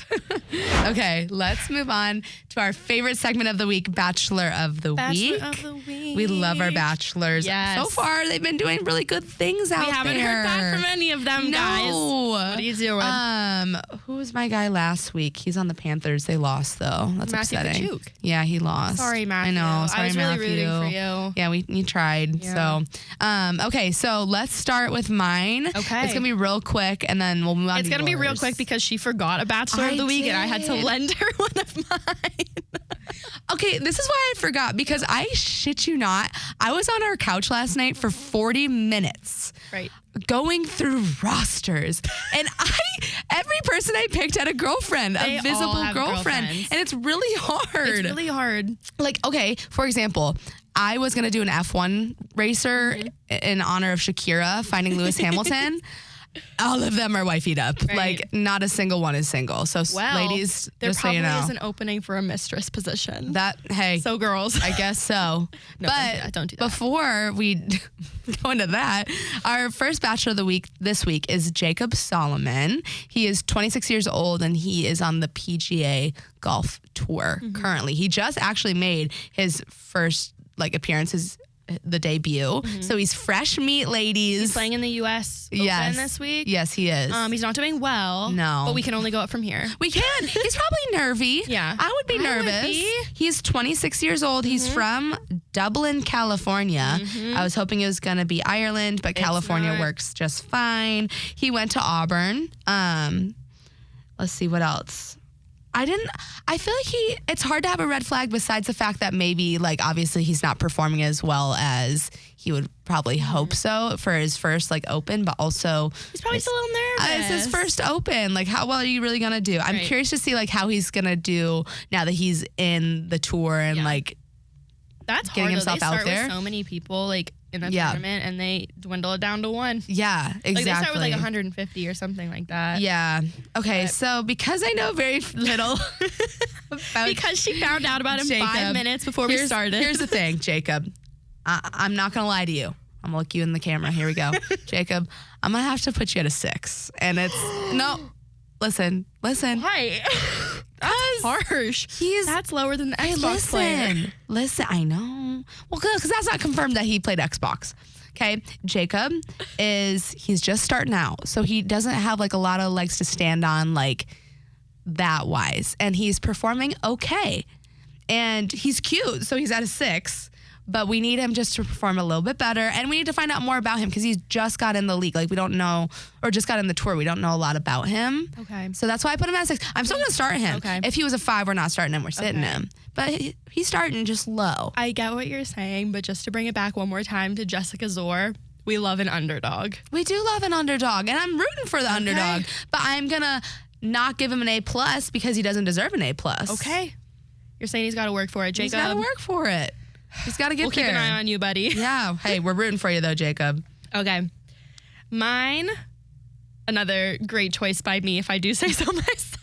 Okay, let's move on to our favorite segment of the week, Bachelor of the Bachelor Week. of the Week. We love our bachelors. Yes. So far, they've been doing really good things out We haven't there. heard back from any of them, guys. No. What are you doing? Who was my guy last week? He's on the Panthers. They lost though. That's Matthew upsetting. Tkachuk. Yeah, he lost. Sorry, Matthew. I know. Sorry, I was really Matthew. rooting for you. Yeah, we tried. Yeah. So, okay. So let's start with mine. Okay. It's gonna be real quick, and then we'll move on. It's to going to be real yours. quick because she forgot a Bachelor of the Week and I had to did. lend her one of mine. Okay, this is why I forgot because I shit you not, I was on our couch last night for 40 minutes. Right. Going through rosters, and every person I picked had a girlfriend, They a all visible have girlfriend, girlfriends. and it's really hard. It's really hard. Like, okay, for example, I was gonna do an F1 racer in honor of Shakira finding Lewis Hamilton. All of them are wifeyed up. Right. Like, not a single one is single. So, Well, ladies, there just so probably you know, is an opening for a mistress position. hey, So girls. I guess so. No, but don't do that. before we go into that, our first Bachelor of the Week this week is Jacob Solomon. He is 26 years old and he is on the PGA Golf Tour Mm-hmm. currently. He just actually made his first appearance, his the debut. So he's fresh meat, ladies. He's playing in the U.S. Open this week. Yes, he is. He's not doing well. No. But we can only go up from here. We can. He's probably nervy. Yeah. I would be nervous. He's 26 years old. He's from Dublin, California. I was hoping it was going to be Ireland, but California works just fine. He went to Auburn. Let's see what else. I feel like it's hard to have a red flag besides the fact that maybe, like, obviously he's not performing as well as he would probably hope so for his first, like, open, but also He's probably still a little nervous. it's his first open. Like, how well are you really going to do? I'm curious to see, like, how he's going to do now that he's in the tour and, like, that's getting hard, himself they out start there. With so many people, like, in a tournament, and they dwindle it down to one. Yeah, exactly. Like, they start with, like, 150 or something like that. Yeah. Okay, so because I know very little about because she found out about him Jacob, 5 minutes before we started. Here's the thing, Jacob. I'm not going to lie to you. I'm going to look you in the camera. Here we go. Jacob, I'm going to have to put you at a 6. And it's, no, listen. Why? That's harsh. That's lower than the Xbox player. Listen, I know. Well, because that's not confirmed that he played Xbox. Okay, Jacob he's just starting out. So he doesn't have, like, a lot of legs to stand on, like, that wise. And he's performing okay. And he's cute, so he's at a 6. But we need him just to perform a little bit better. And we need to find out more about him because he's just got in the league. Like, we don't know, or just got in the tour. We don't know a lot about him. Okay. So that's why I put him at a 6. I'm still going to start him. Okay. If he was a 5, we're not starting him. We're sitting him. But he's starting just low. I get what you're saying, but just to bring it back one more time to Jessica Zor, we love an underdog. We do love an underdog. And I'm rooting for the underdog. But I'm going to not give him an A+ because he doesn't deserve an A+. Okay. You're saying he's got to work for it, Jacob. He's got to work for it. He's got to get we'll there. Keep an eye on you, buddy. Yeah. Hey, we're rooting for you, though, Jacob. Okay. Mine, another great choice by me, if I do say so myself.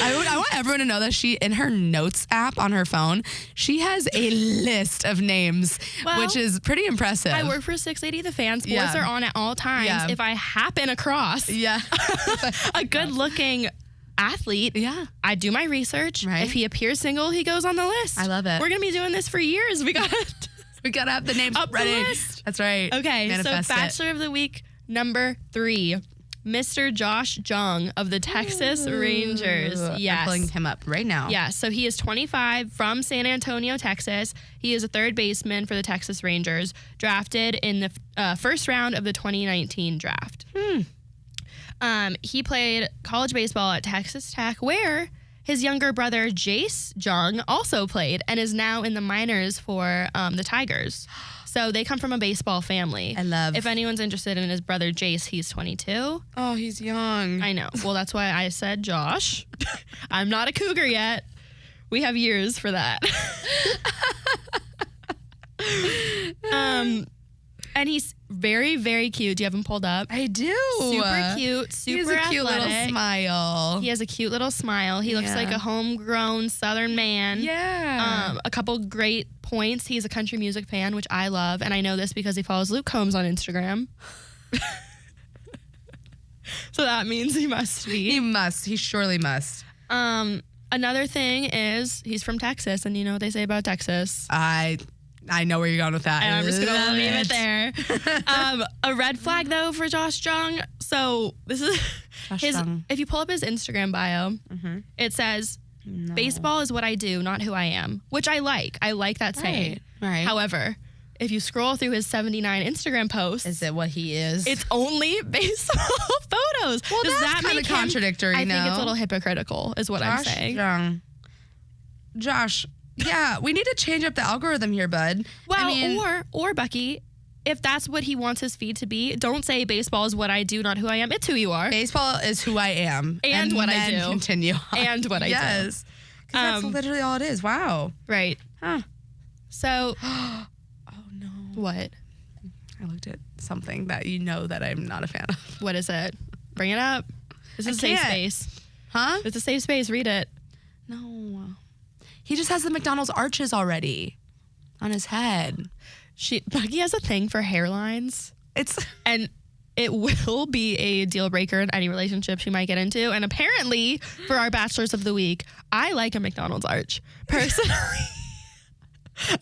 I want everyone to know that she, in her notes app on her phone, she has a list of names, which is pretty impressive. I work for 680 The Fan. Sports are on at all times. Yeah. If I happen across a good-looking athlete, I do my research. Right. If he appears single, he goes on the list. I love it. We're going to be doing this for years. We got to have the names up ready. The list. That's right. Okay, Manifest so Bachelor of the Week number 3. Mr. Josh Jung of the Texas Rangers. Yes. I'm pulling him up right now. Yeah, so he is 25 from San Antonio, Texas. He is a third baseman for the Texas Rangers, drafted in the first round of the 2019 draft. He played college baseball at Texas Tech, where his younger brother, Jace Jung, also played and is now in the minors for the Tigers. So they come from a baseball family. I love. If anyone's interested in his brother, Jace, he's 22. Oh, he's young. I know. Well, that's why I said Josh. I'm not a cougar yet. We have years for that. And he's very, very cute. Do you have him pulled up? I do. Super cute, super athletic. He has a cute little smile. He has a cute little smile. He looks like a homegrown Southern man. Yeah. A couple great points. He's a country music fan, which I love. And I know this because he follows Luke Combs on Instagram. So that means he must be. He must. He surely must. Another thing is he's from Texas. And you know what they say about Texas? I know where you're going with that. And I'm just going to leave it there. A red flag, though, for Josh Jung. So this is if you pull up his Instagram bio, it says, baseball is what I do, not who I am, which I like. I like that saying. Right. However, if you scroll through his 79 Instagram posts, is it what he is? It's only baseball photos. Well, Does that's that kind of contradictory, I think it's a little hypocritical, is what I'm saying. Josh, yeah, we need to change up the algorithm here, bud. Well, or Bucky, if that's what he wants his feed to be, don't say baseball is what I do, not who I am. It's who you are. Baseball is who I am. And what I do. Continue on. And what I do. Yes. Because that's literally all it is. Wow. Right. Huh. So. Oh, no. What? I looked at something that you know that I'm not a fan of. What is it? Bring it up. This is a safe space. Huh? It's a safe space. Read it. No. He just has the McDonald's arches already on his head. Bucky has a thing for hairlines. And it will be a deal breaker in any relationship she might get into. And apparently, for our Bachelors of the Week, I like a McDonald's arch. Personally.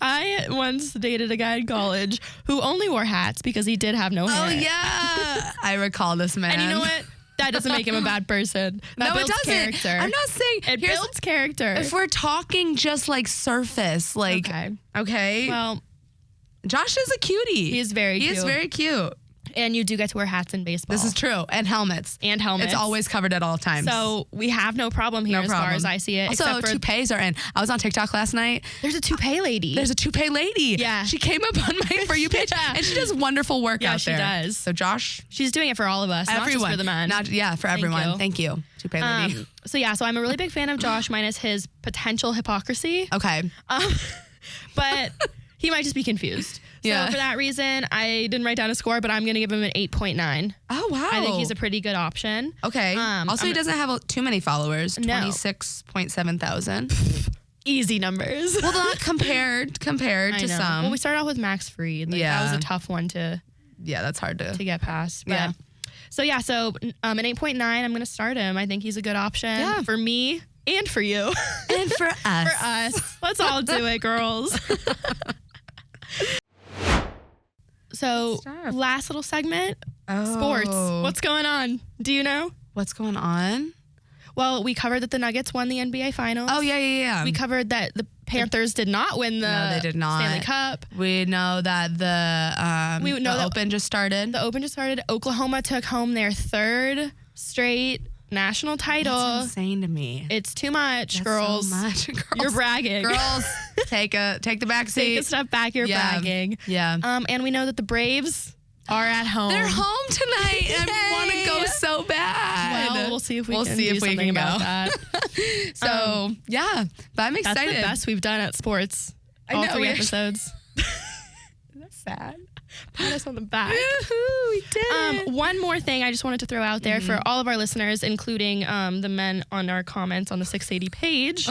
I once dated a guy in college who only wore hats because he did have no hair. Oh yeah, I recall this man. And you know what? That doesn't make him a bad person. That No, it builds doesn't. character. I'm not saying It builds character. If we're talking just like surface, like okay. Well, Josh is a cutie. he is very cute. He is very cute. And you do get to wear hats in baseball. This is true. And helmets. And helmets. It's always covered at all times. So we have no problem here as far as I see it. Also, except for toupees are in. I was on TikTok last night. there's a toupee lady. There's a toupee lady. Yeah. She came up on my For You page. Yeah. And she does wonderful work out there. Yeah, she does. So Josh. She's doing it for all of us, not just for the men. For everyone. Thank you. Toupee lady. So I'm a really big fan of Josh minus his potential hypocrisy. Okay. But he might just be confused. Yeah. So for that reason, I didn't write down a score, but I'm going to give him an 8.9. Oh, wow. I think he's a pretty good option. Okay. Also, he doesn't have too many followers. No. 26.7 thousand. Easy numbers. Well, not compared I to know. some. Well, we started off with Max Fried. That was a tough one to that's hard to get past. But Yeah. So an 8.9, I'm going to start him. I think he's a good option for me and for you. And for us. For us. Let's all do it, girls. So, last little segment, sports. What's going on? Do you know? What's going on? Well, we covered that the Nuggets won the NBA Finals. Oh, yeah. We covered that the Panthers did not win the No, they did not. Stanley Cup. We know that the Open just started. The Open just started. Oklahoma took home their third straight national title. That's insane to me. It's too much, That's girls. so much. Girls. You're bragging. Girls, take the back seat. Take a step back. You're bragging. Yeah. And we know that the Braves are at home. They're home tonight. And I want to go so bad. Well, we'll see if we can do something can about go. that. So, but I'm excited. That's the best we've done at sports. All know, 3 episodes. That's sad. Pat us on the back. Woohoo, we did it. One more thing I just wanted to throw out there for all of our listeners, including the men on our comments on the 680 page.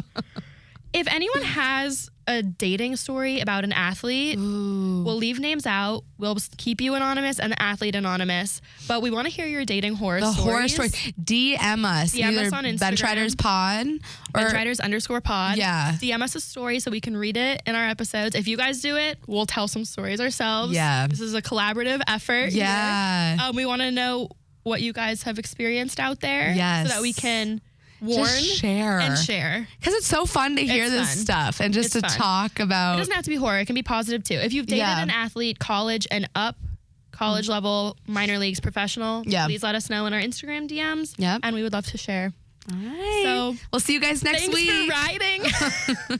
If anyone has a dating story about an athlete, we'll leave names out. We'll keep you anonymous and the athlete anonymous. But we want to hear your dating horror stories. Horror stories. DM us. DM us on Instagram. Benchriders Pod. Or Benchriders_pod. Yeah. DM us a story so we can read it in our episodes. If you guys do it, we'll tell some stories ourselves. Yeah. This is a collaborative effort. Yeah. Here. We want to know what you guys have experienced out there. Yes. So that we can warn just share. and share. Because it's so fun to hear this fun. stuff and just It's to fun. talk about. It doesn't have to be horror. It can be positive too. If you've dated an athlete, college and up, college level, minor leagues, professional, please let us know in our Instagram DMs. Yep. And we would love to share. All right. So we'll see you guys next week. Thanks for riding.